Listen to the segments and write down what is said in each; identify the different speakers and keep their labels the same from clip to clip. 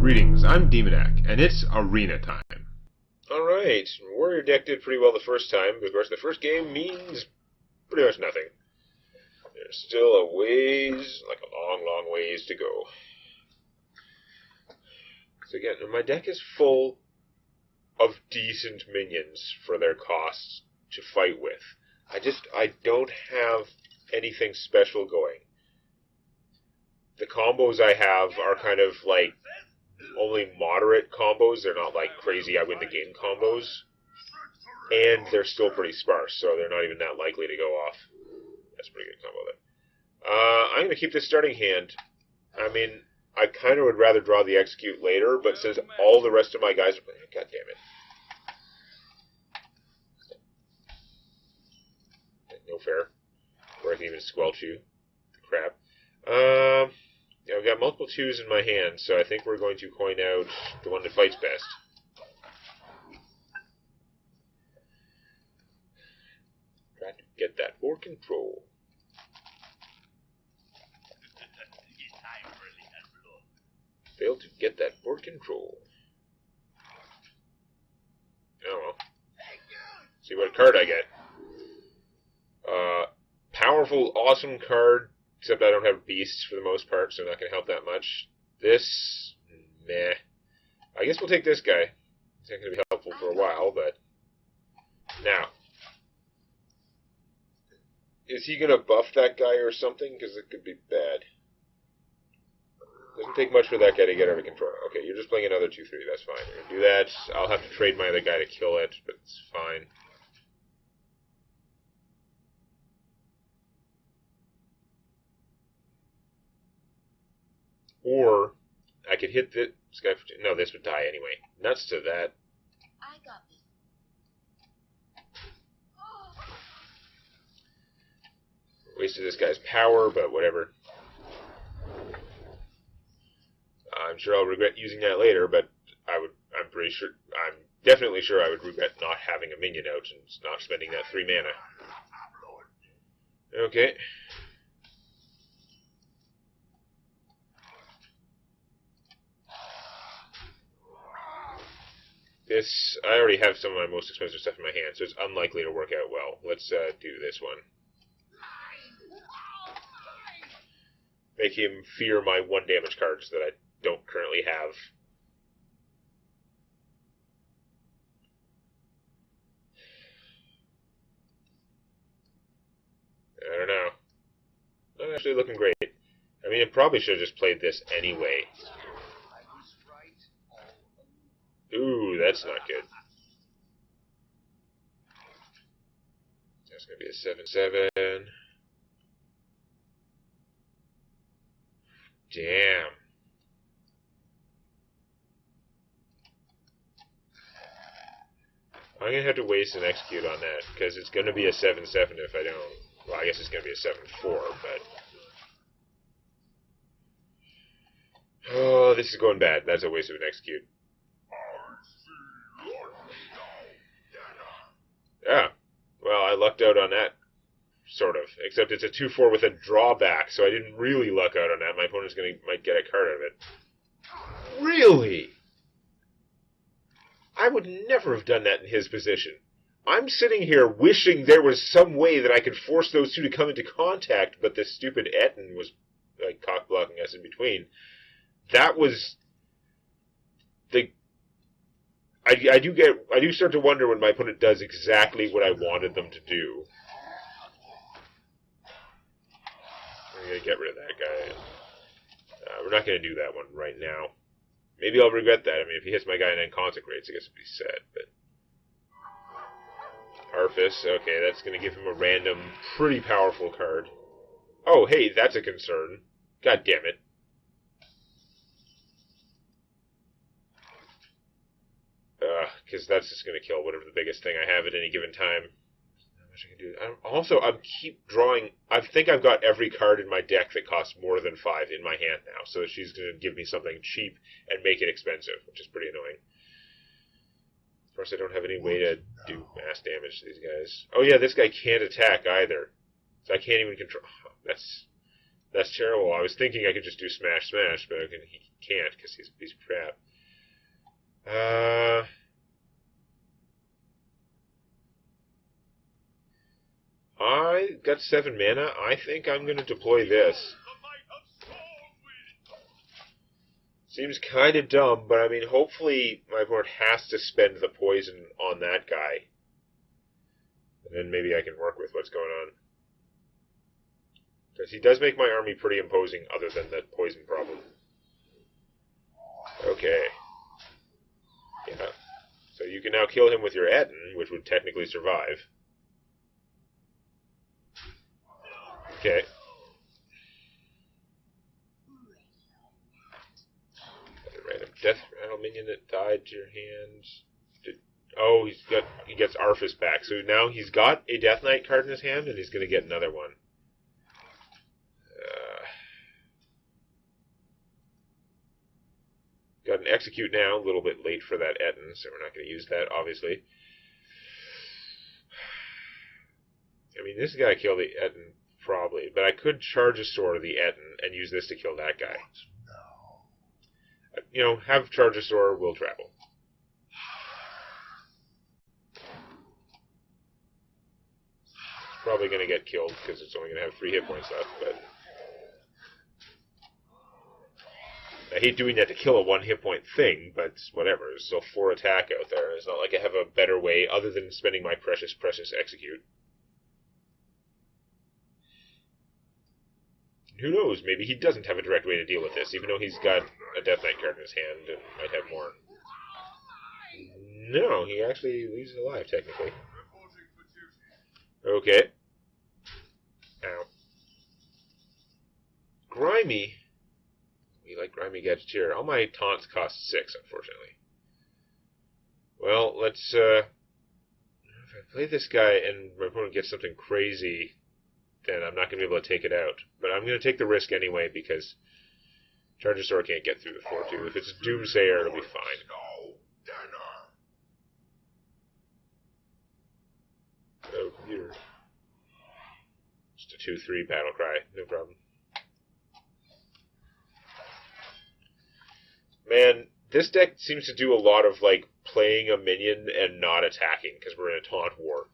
Speaker 1: Greetings, I'm Demonac, and it's arena time.
Speaker 2: Alright, Warrior deck did pretty well the first time, but of course the first game means pretty much nothing. There's still a ways, like a long, long ways to go. So again, my deck is full of decent minions for their costs to fight with. I don't have anything special going. The combos I have are kind of like only moderate combos. They're not like crazy I win the game combos. And they're still pretty sparse, so they're not even that likely to go off. That's a pretty good combo there. I'm going to keep this starting hand. I mean, I kind of would rather draw the execute later, but since all the rest of my guys are playing, god damn it. No fair. Where I can even squelch you. Crap. Yeah, I've got multiple 2s in my hand, so I think we're going to coin out the one that fights best. Try to get that board control. Fail to get that board control. Oh well. See what card I get. Powerful, awesome card, except I don't have beasts for the most part, so not going to help that much. This, meh. I guess we'll take this guy. It's not going to be helpful for a while, but... Now. Is he going to buff that guy or something? Because it could be bad. Doesn't take much for that guy to get out of control. Okay, you're just playing another 2-3, that's fine. You're going to do that. I'll have to trade my other guy to kill it, but it's fine. Or, I could hit this guy for 2. No, this would die anyway. Nuts to that.
Speaker 3: I got this.
Speaker 2: Wasted this guy's power, but whatever. I'm sure I'll regret using that later, but I'm definitely sure I would regret not having a minion out and not spending that 3 mana. Okay. This, I already have some of my most expensive stuff in my hand, so it's unlikely to work out well. Let's do this one. Make him fear my 1 damage cards that I don't currently have. I don't know. Not actually looking great. I mean, it probably should have just played this anyway. Ooh, that's not good. That's going to be a 7/7. Damn. I'm going to have to waste an execute on that, because it's going to be a 7/7 if I don't. Well, I guess it's going to be a 7/4, but... Oh, this is going bad. That's a waste of an execute. Yeah. Well, I lucked out on that. Sort of. Except it's a 2/4 with a drawback, so I didn't really luck out on that. My opponent's might get a card out of it. Really? I would never have done that in his position. I'm sitting here wishing there was some way that I could force those two to come into contact, but this stupid Etten was like cock-blocking us in between. That was the... I do start to wonder when my opponent does exactly what I wanted them to do. I'm going to get rid of that guy. We're not going to do that one right now. Maybe I'll regret that. I mean, if he hits my guy and then consecrates, I guess it'd be sad, but... Arphis, okay, that's going to give him a random, pretty powerful card. Oh, hey, that's a concern. God damn it. Because that's just going to kill whatever the biggest thing I have at any given time. Not much I can do. I keep drawing... I think I've got every card in my deck that costs more than 5 in my hand now, so she's going to give me something cheap and make it expensive, which is pretty annoying. Of course, I don't have any way to do mass damage to these guys. Oh yeah, this guy can't attack either. So I can't even control... That's That's terrible. I was thinking I could just do smash, smash, but he can't because he's a piece of crap. I got 7 mana. I think I'm going to deploy this. Seems kind of dumb, but I mean, hopefully my opponent has to spend the poison on that guy. And then maybe I can work with what's going on. Because he does make my army pretty imposing, other than the poison problem. Okay. Yeah. So you can now kill him with your Etten, which would technically survive. Okay. Random death rattle minion that died to your hands. Oh, he gets Arthas back. So now he's got a Death Knight card in his hand, and he's going to get another one. Got an Execute now, a little bit late for that Etten, so we're not going to use that, obviously. I mean, this guy killed the Etten, probably, but I could Chargosaur the Etten and use this to kill that guy. You know, have Chargosaur, will travel. It's probably going to get killed because it's only going to have 3 hit points left, but I hate doing that to kill a 1 hit point thing, but whatever. There's still 4 attack out there. It's not like I have a better way other than spending my precious Execute. Who knows? Maybe he doesn't have a direct way to deal with this, even though he's got a Death Knight card in his hand and might have more. No, he actually leaves it alive, technically. Okay. Ow. Grimy. We like Grimy Gadgeteer. All my taunts cost 6, unfortunately. Well, let's, if I play this guy and my opponent gets something crazy, then I'm not going to be able to take it out. But I'm going to take the risk anyway, because Chargosaur can't get through the 4-2. If it's Doomsayer, it'll be fine. Oh, computer. Just a 2-3 battle cry, no problem. Man, this deck seems to do a lot of, like, playing a minion and not attacking, because we're in a taunt war.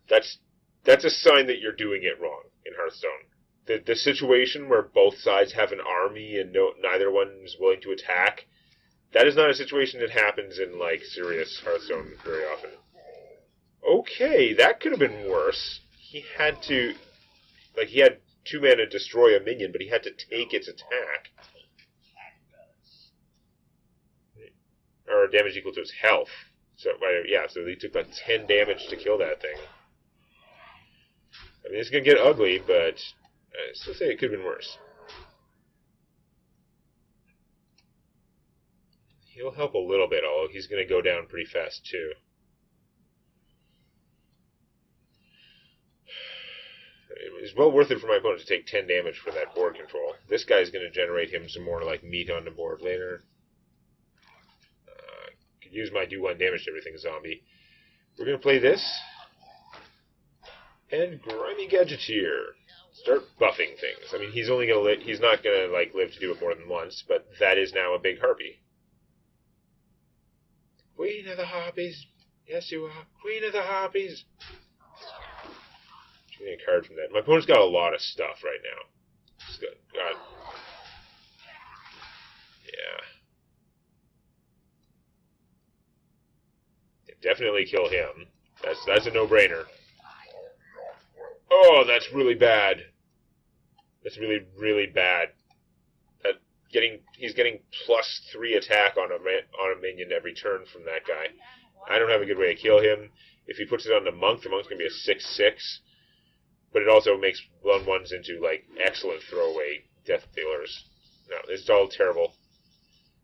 Speaker 2: That's a sign that you're doing it wrong in Hearthstone. The situation where both sides have an army and neither one's willing to attack, that is not a situation that happens in, like, serious Hearthstone very often. Okay, that could have been worse. He had to, like, he had 2 mana to destroy a minion, but he had to take its attack. Or damage equal to its health. So, yeah, so he took like 10 damage to kill that thing. I mean, it's going to get ugly, but I still say it could have been worse. He'll help a little bit, although he's going to go down pretty fast, too. It was well worth it for my opponent to take 10 damage for that board control. This guy's going to generate him some more, like, meat on the board later. Could use my do 1 damage to everything zombie. We're going to play this. And Grimy Gadgeteer. Start buffing things. I mean, he's only going to he's not going to, like, live to do it more than once, but that is now a big harpy. Queen of the Harpies. Yes, you are. Queen of the Harpies. Getting a card from that. My opponent's got a lot of stuff right now. He's got yeah. Definitely kill him. That's a no-brainer. Oh, that's really bad. That's really, really bad. He's getting +3 attack on a minion every turn from that guy. I don't have a good way to kill him. If he puts it on the monk's going to be a 6/6. But it also makes 1/1s into, like, excellent throwaway death dealers. No, it's all terrible.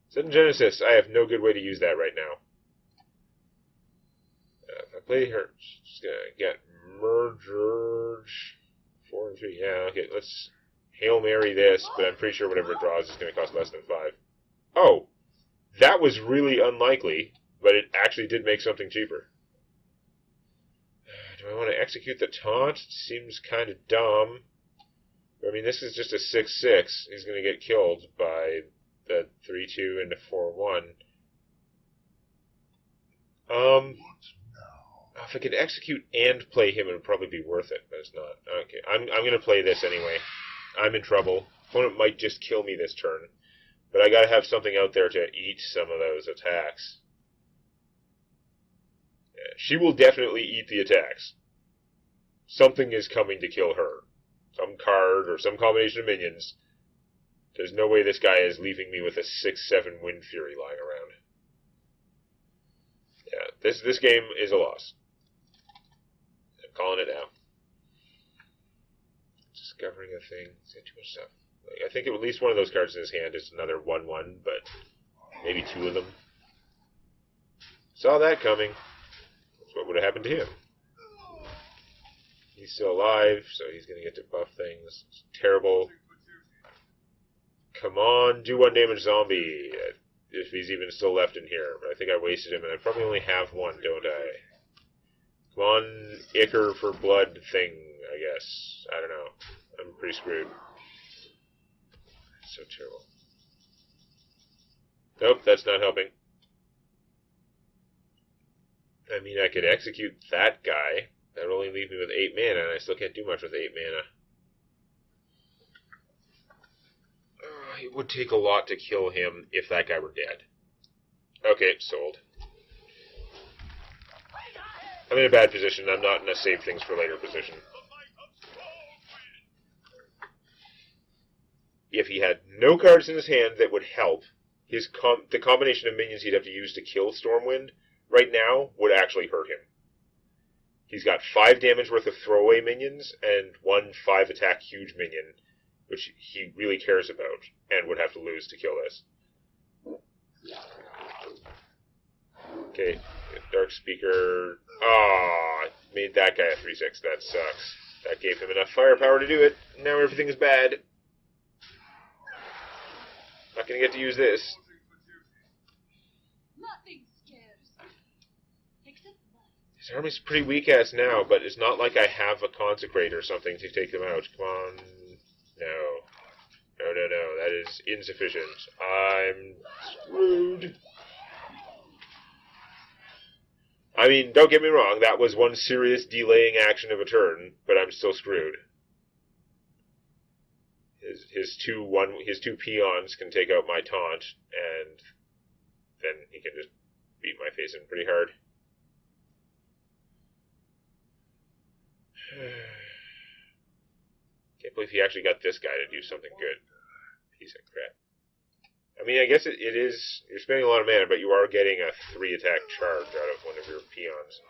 Speaker 2: Sudden Genesis, I have no good way to use that right now. If I play her, she's going to get Murdered. 4 and 3. Yeah, okay, let's Hail Mary this, but I'm pretty sure whatever it draws is going to cost less than 5. Oh, that was really unlikely, but it actually did make something cheaper. Do I want to execute the taunt? It seems kind of dumb. I mean, this is just a 6/6. He's going to get killed by the 3/2 and the 4/1. If I could execute and play him, it would probably be worth it, but it's not. Okay, I'm going to play this anyway. I'm in trouble. Opponent might just kill me this turn, but I got to have something out there to eat some of those attacks. Yeah, she will definitely eat the attacks. Something is coming to kill her. Some card or some combination of minions. There's no way this guy is leaving me with a 6/7 Wind Fury lying around. Yeah, this game is a loss. I'm calling it now. Discovering a thing. Is that too much stuff? Like, I think at least one of those cards in his hand is another 1/1, but maybe two of them. Saw that coming. That's what would have happened to him. He's still alive, so he's going to get to buff things. It's terrible. Come on, do 1 damage zombie. If he's even still left in here. But I think I wasted him, and I probably only have one, don't I? Come on, Ichor for blood thing, I guess. I don't know. I'm pretty screwed. So terrible. Nope, that's not helping. I mean, I could execute that guy. That would only leave me with 8 mana, and I still can't do much with 8 mana. It would take a lot to kill him if that guy were dead. Okay, sold. I'm in a bad position. I'm not in a save things for later position. If he had no cards in his hand that would help, the combination of minions he'd have to use to kill Stormwind right now would actually hurt him. He's got 5 damage worth of throwaway minions and 1 5-attack huge minion, which he really cares about and would have to lose to kill this. Okay, Dark Speaker. Ah, made that guy a 3/6. That sucks. That gave him enough firepower to do it. Now everything is bad. Not gonna get to use this. His army's pretty weak-ass now, but it's not like I have a Consecrate or something to take them out. Come on. No. No. That is insufficient. I'm screwed. I mean, don't get me wrong. That was one serious delaying action of a turn, but I'm still screwed. His two peons can take out my taunt, and then he can just beat my face in pretty hard. Can't believe he actually got this guy to do something good. Piece of crap. I mean, I guess it is... You're spending a lot of mana, but you are getting a 3-attack charge out of one of your peons.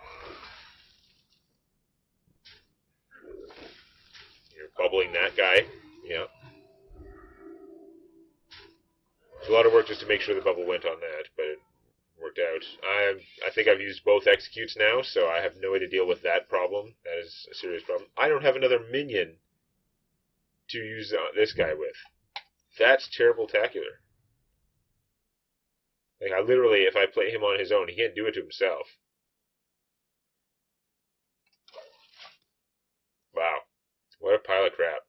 Speaker 2: You're bubbling that guy. Yeah. It's a lot of work just to make sure the bubble went on that, but it worked out. I think I've used both executes now, so I have no way to deal with that problem. That is a serious problem. I don't have another minion to use this guy with. That's terrible-tacular. Like, I literally, if I play him on his own, he can't do it to himself. Wow. What a pile of crap.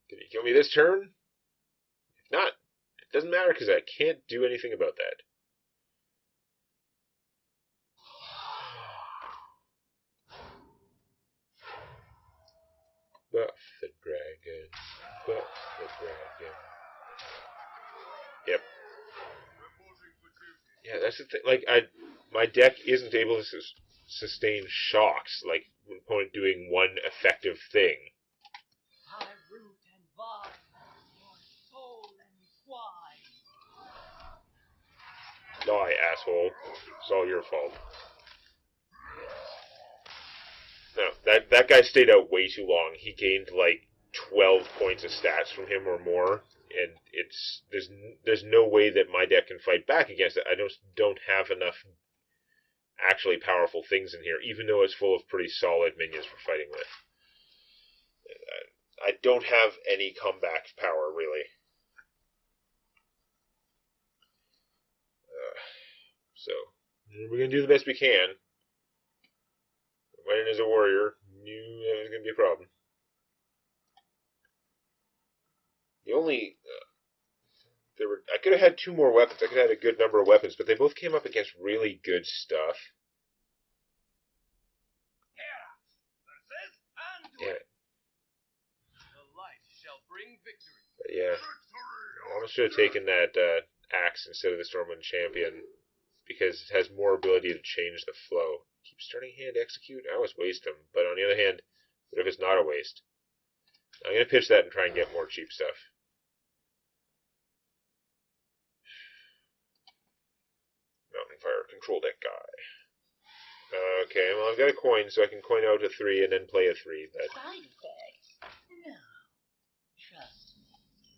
Speaker 2: Can you kill me this turn? If not, it doesn't matter because I can't do anything about that. Buff the dragon. Buff the dragon. Yep. Yeah, that's the thing. Like, my deck isn't able to sustain shocks, like an opponent doing one effective thing. Die, asshole. It's all your fault. No, that guy stayed out way too long. He gained like 12 points of stats from him or more, and there's no way that my deck can fight back against it. I don't have enough actually powerful things in here, even though it's full of pretty solid minions for fighting with. I don't have any comeback power, really. So, we're going to do the best we can. Went in as a warrior, going to be a problem. The only... I could have had 2 more weapons. I could have had a good number of weapons, but they both came up against really good stuff. Yeah. But yeah. I almost should have taken that axe instead of the Stormwind Champion, because it has more ability to change the flow. Keep starting hand execute? I always waste them, but on the other hand, what if it's not a waste? I'm going to pitch that and try and get more cheap stuff. Mountain Fire Control Deck guy. Okay, well I've got a coin, so I can coin out a 3 and then play a 3, but...
Speaker 3: Side effects? No. Trust me.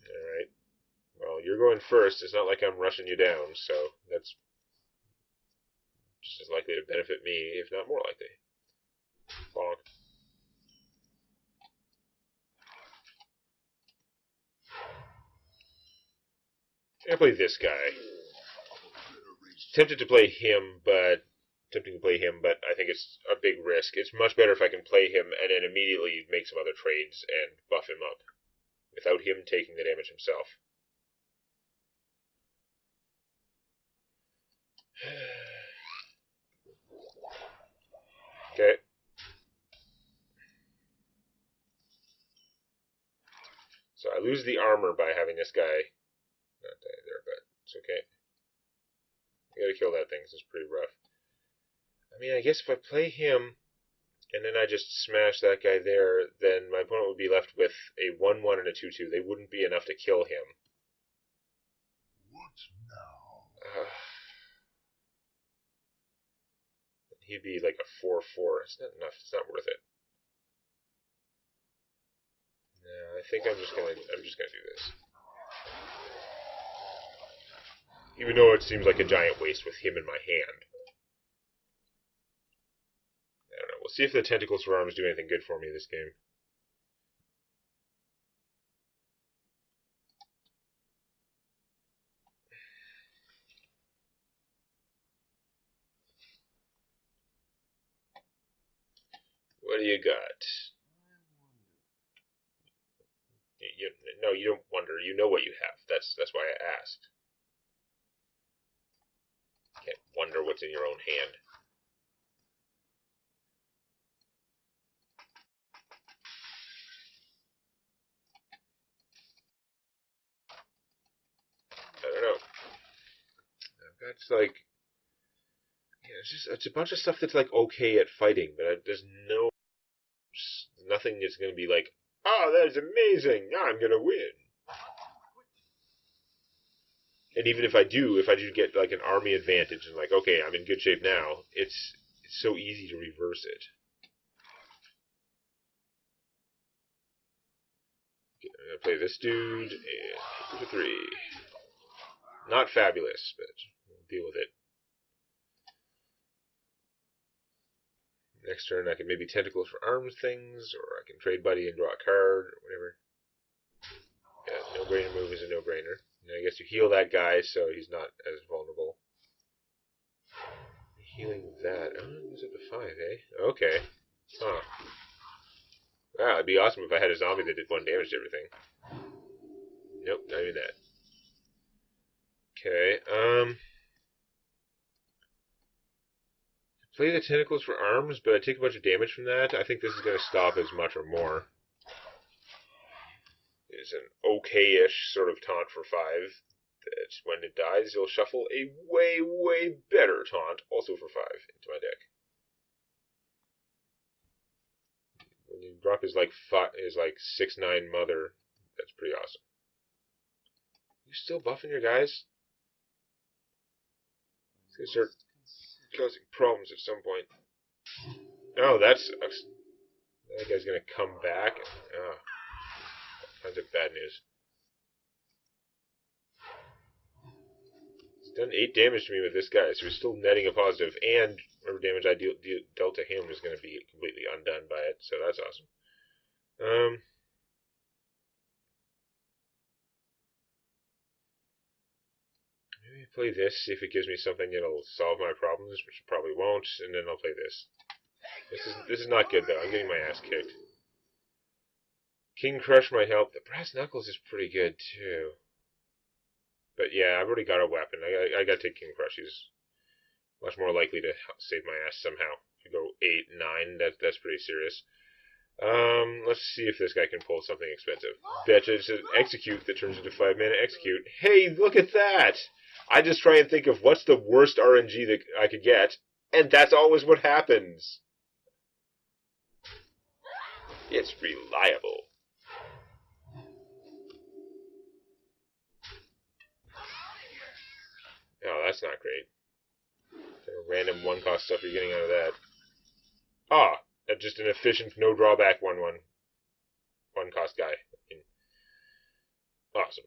Speaker 2: Alright. Well, you're going first. It's not like I'm rushing you down, so that's just as likely to benefit me, if not more likely. Bonk. I'm gonna play this guy. Tempting to play him, but I think it's a big risk. It's much better if I can play him and then immediately make some other trades and buff him up, without him taking the damage himself. Okay. So I lose the armor by having this guy not die there, but it's okay. I gotta kill that thing, so it's pretty rough. I mean, I guess if I play him, and then I just smash that guy there, then my opponent would be left with a 1-1 and a 2-2. They wouldn't be enough to kill him.
Speaker 4: What now?
Speaker 2: He'd be like a 4-4. It's not enough. It's not worth it. No, I think I'm just gonna do this. Even though it seems like a giant waste with him in my hand. I don't know. We'll see if the Tentacles for Arms do anything good for me this game. What do you got? No, you don't wonder. You know what you have. That's why I asked. You can't wonder what's in your own hand. I don't know. I've got like, yeah, it's a bunch of stuff that's like okay at fighting, but there's nothing that's going to be like, oh, that is amazing, I'm going to win. And even if I do get like an army advantage and like, okay, I'm in good shape now, it's so easy to reverse it. Okay, I'm going to play this dude and 3. Not fabulous, but we'll deal with it. Next turn I can maybe Tentacles for Arms things, or I can trade Buddy and draw a card, or whatever. Yeah, no-brainer move is a no-brainer. I guess you heal that guy so he's not as vulnerable. Healing that. Oh, it's up to 5, eh? Okay. Huh. Wow, it'd be awesome if I had a zombie that did 1 damage to everything. Nope, not even that. Okay, play the Tentacles for Arms, but I take a bunch of damage from that. I think this is going to stop as much or more. It's an okay-ish sort of taunt for 5. That when it dies, you'll shuffle a way, way better taunt, also for 5, into my deck. When you drop his like 6/9 mother, that's pretty awesome. You still buffing your guys? It's gonna start causing problems at some point. Oh, that sucks. That guy's gonna come back. Oh, all kinds of bad news. He's done 8 damage to me with this guy, so he's still netting a positive, and whatever damage I dealt to him is going to be completely undone by it, so that's awesome. Maybe play this, see if it gives me something that'll solve my problems, which it probably won't, and then I'll play this. This is not good, though. I'm getting my ass kicked. King Crush might help. The Brass Knuckles is pretty good, too. But yeah, I've already got a weapon. I gotta take King Crush. He's much more likely to save my ass somehow. If you go 8, 9, that's pretty serious. Let's see if this guy can pull something expensive. Betcha it's an execute that turns into 5-mana execute. Hey, look at that! I just try and think of what's the worst RNG that I could get, and that's always what happens. It's reliable. Oh, that's not great. Random one-cost stuff you're getting out of that. Ah, just an efficient, no drawback 1/1 one-cost guy. Awesome.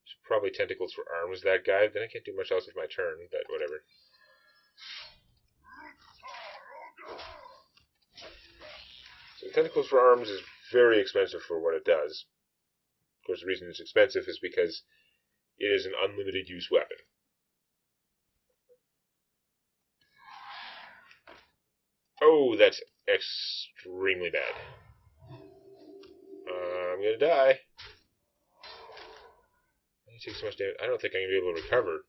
Speaker 2: Should probably Tentacles for Arms that guy. Then I can't do much else with my turn, but whatever. So Tentacles for Arms is very expensive for what it does. Of course, the reason it's expensive is because it is an unlimited use weapon. Oh, that's extremely bad. I'm gonna die. I take so much damage. I don't think I'm gonna be able to recover.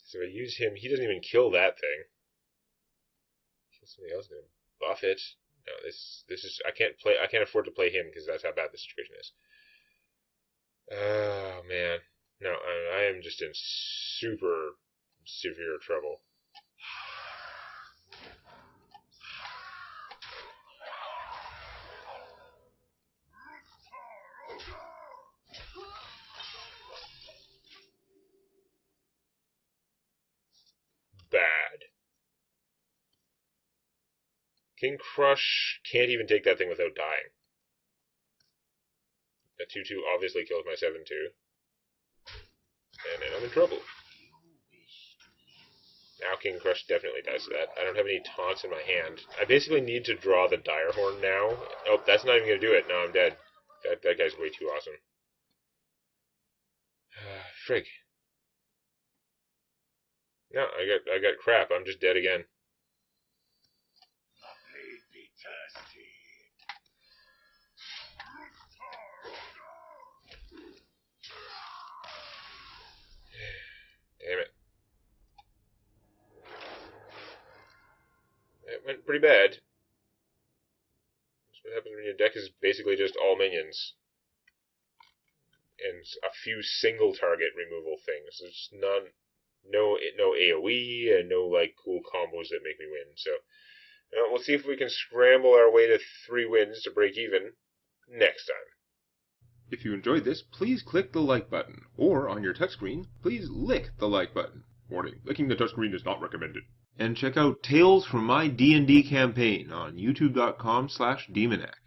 Speaker 2: So if I use him, he doesn't even kill that thing. Kill something else, gonna buff it. No, this is I can't afford to play him because that's how bad the situation is. Oh man, no, I am just in super severe trouble. Bad. King Crush can't even take that thing without dying. That 2/2 obviously kills my 7/2. And then I'm in trouble. Now King Crush definitely dies to that. I don't have any taunts in my hand. I basically need to draw the Dire Horn now. Oh, that's not even going to do it. No, I'm dead. That guy's way too awesome. Frig. No, I got crap. I'm just dead again. Damn it. It went pretty bad. That's what happens when your deck is basically just all minions. And a few single target removal things. There's no AoE and no like cool combos that make me win. So we'll see if we can scramble our way to 3 wins to break even next time.
Speaker 1: If you enjoyed this, please click the like button, or on your touchscreen, please lick the like button. Warning, licking the touchscreen is not recommended. And check out Tales from My D&D Campaign on youtube.com/Demonac.